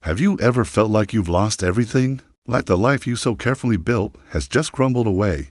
Have you ever felt like you've lost everything? Like the life you so carefully built has just crumbled away?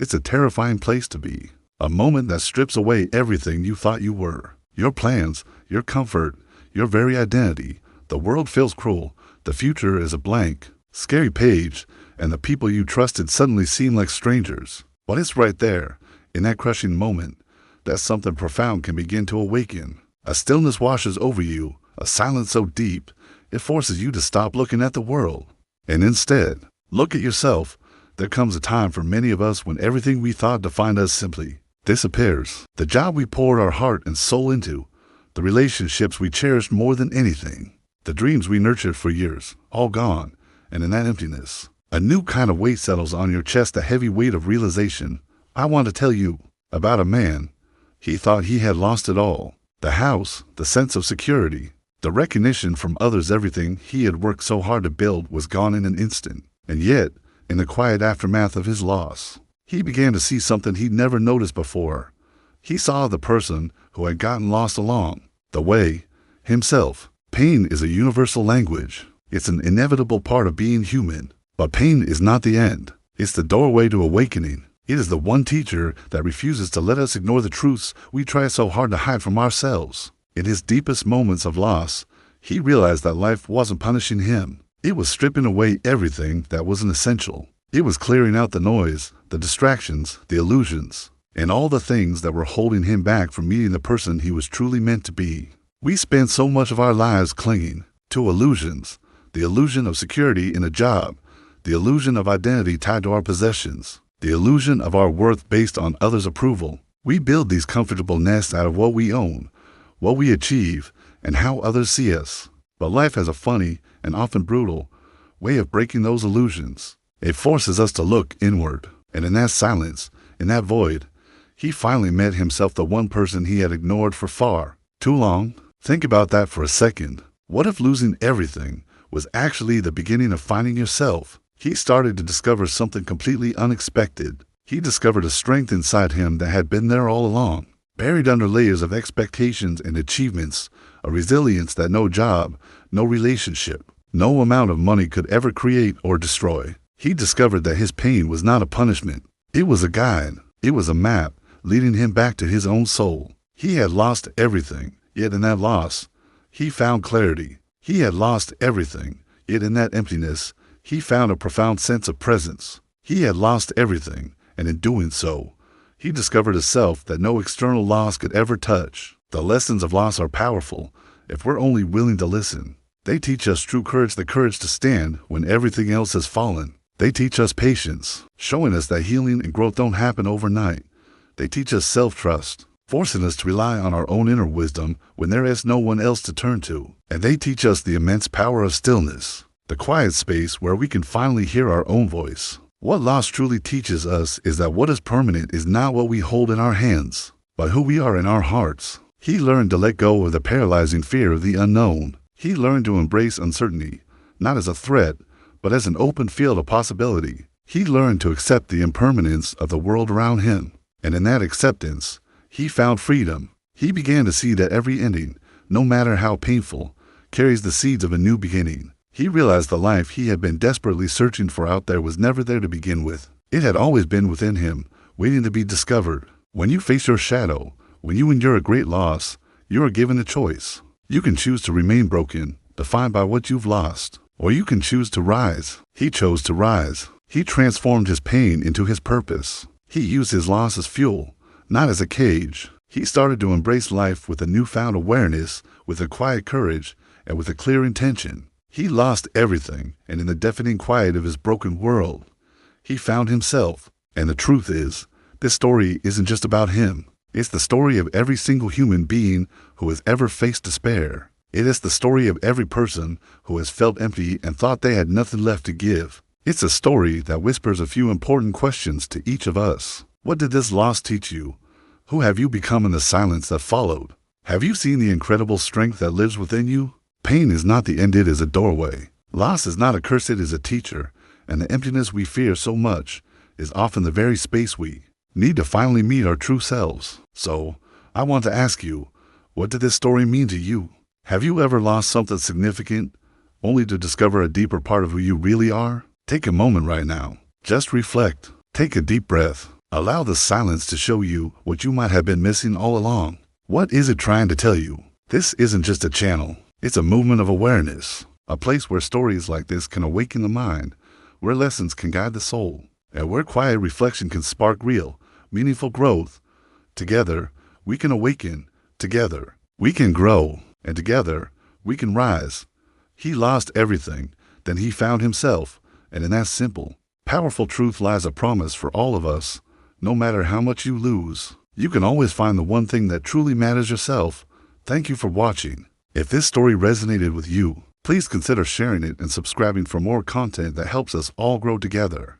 It's a terrifying place to be. A moment that strips away everything you thought you were. Your plans, your comfort, your very identity. The world feels cruel. The future is a blank, scary page, and the people you trusted suddenly seem like strangers. But it's right there, in that crushing moment, that something profound can begin to awaken. A stillness washes over you, a silence so deep, it forces you to stop looking at the world. And instead, look at yourself. There comes a time for many of us when everything we thought defined us simply disappears. The job we poured our heart and soul into, the relationships we cherished more than anything, the dreams we nurtured for years, all gone. And in that emptiness, a new kind of weight settles on your chest, a heavy weight of realization. I want to tell you about a man. He thought he had lost it all. The house, the sense of security, the recognition from others, everything he had worked so hard to build was gone in an instant. And yet, in the quiet aftermath of his loss, he began to see something he'd never noticed before. He saw the person who had gotten lost along the way, himself. Pain is a universal language. It's an inevitable part of being human. But pain is not the end. It's the doorway to awakening. It is the one teacher that refuses to let us ignore the truths we try so hard to hide from ourselves. In his deepest moments of loss, he realized that life wasn't punishing him. It was stripping away everything that wasn't essential. It was clearing out the noise, the distractions, the illusions, and all the things that were holding him back from meeting the person he was truly meant to be. We spend so much of our lives clinging to illusions, the illusion of security in a job, the illusion of identity tied to our possessions, the illusion of our worth based on others' approval. We build these comfortable nests out of what we own, what we achieve, and how others see us. But life has a funny, and often brutal, way of breaking those illusions. It forces us to look inward. And in that silence, in that void, he finally met himself, the one person he had ignored for far too long. Think about that for a second. What if losing everything was actually the beginning of finding yourself? He started to discover something completely unexpected. He discovered a strength inside him that had been there all along, buried under layers of expectations and achievements, a resilience that no job, no relationship, no amount of money could ever create or destroy. He discovered that his pain was not a punishment. It was a guide. It was a map leading him back to his own soul. He had lost everything, yet in that loss, he found clarity. He had lost everything, yet in that emptiness, he found a profound sense of presence. He had lost everything, and in doing so, he discovered a self that no external loss could ever touch. The lessons of loss are powerful if we're only willing to listen. They teach us true courage, the courage to stand when everything else has fallen. They teach us patience, showing us that healing and growth don't happen overnight. They teach us self-trust, forcing us to rely on our own inner wisdom when there is no one else to turn to. And they teach us the immense power of stillness, the quiet space where we can finally hear our own voice. What loss truly teaches us is that what is permanent is not what we hold in our hands, but who we are in our hearts. He learned to let go of the paralyzing fear of the unknown. He learned to embrace uncertainty, not as a threat, but as an open field of possibility. He learned to accept the impermanence of the world around him. And in that acceptance, he found freedom. He began to see that every ending, no matter how painful, carries the seeds of a new beginning. He realized the life he had been desperately searching for out there was never there to begin with. It had always been within him, waiting to be discovered. When you face your shadow, when you endure a great loss, you are given a choice. You can choose to remain broken, defined by what you've lost, or you can choose to rise. He chose to rise. He transformed his pain into his purpose. He used his loss as fuel, not as a cage. He started to embrace life with a newfound awareness, with a quiet courage, and with a clear intention. He lost everything, and in the deafening quiet of his broken world, he found himself. And the truth is, this story isn't just about him. It's the story of every single human being who has ever faced despair. It is the story of every person who has felt empty and thought they had nothing left to give. It's a story that whispers a few important questions to each of us. What did this loss teach you? Who have you become in the silence that followed? Have you seen the incredible strength that lives within you? Pain is not the end, it is a doorway. Loss is not a curse, it is a teacher. And the emptiness we fear so much is often the very space we need to finally meet our true selves. So, I want to ask you, what did this story mean to you? Have you ever lost something significant? only to discover a deeper part of who you really are? Take a moment right now. Just reflect. Take a deep breath. Allow the silence to show you what you might have been missing all along. What is it trying to tell you? This isn't just a channel. It's a movement of awareness. A place where stories like this can awaken the mind, where lessons can guide the soul, and where quiet reflection can spark real, meaningful growth. Together, we can awaken. Together, we can grow. And together, we can rise. He lost everything, then he found himself. And in that simple, powerful truth lies a promise for all of us. No matter how much you lose, you can always find the one thing that truly matters yourself. Thank you for watching. If this story resonated with you, please consider sharing it and subscribing for more content that helps us all grow together.